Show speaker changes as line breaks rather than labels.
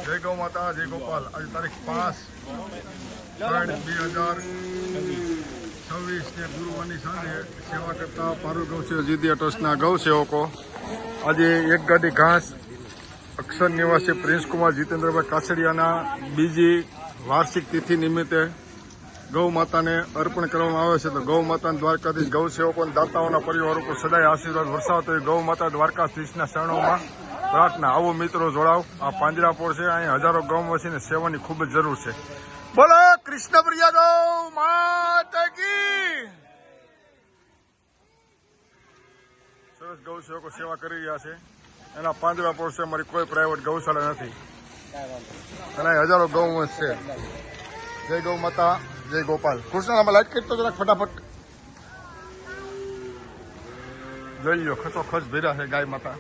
જય ગૌ માતા, જય ગોપાલ। આજે તારીખ 5/3/2026 ને ગુરુવારની સાંજે સેવા કરતા પારૂલ ગૌસેવા જીદિયા ટ્રસ્ટના ગૌસેવકો આજે એક ગાડી ઘાસ અક્ષર નિવાસી પ્રિન્સકુમાર જીતેન્દ્રભાઈ કાછડિયાના બીજી વાર્ષિક તિથિ નિમિત્તે ગૌ માતાને અર્પણ કરવામાં આવે છે। તો ગૌ માતાના દ્વારકાધીશ ગૌ સેવકો અને દાતાઓના પરિવારો પર સદાય આશીર્વાદ વરસાવતો હોય ગૌ માતા દ્વારકાધીશના શરણોમાં પ્રાર્થના। આવો મિત્રો જોડાવ। આ પાંજરાપોળ છે, અહીં હજારો ગૌવંશીને સેવાની ખૂબ જ જરૂર છે। બોલો કૃષ્ણ પ્રિયા ગૌ માતા કી। સરસ ગૌ સેવકો સેવા કરી રહ્યા છે। એના પાંજરાપોળ છે, અમારી કોઈ પ્રાઇવેટ ગૌશાળા નથી અને હજારો ગૌવંશ છે। જય ગૌ માતા, જય ગોપાલ। કૃષ્ણ લાઈટ કરતો જરાક ફટાફટ જોઈ લો, ખચો ખચ ભેરા છે ગાય માતા।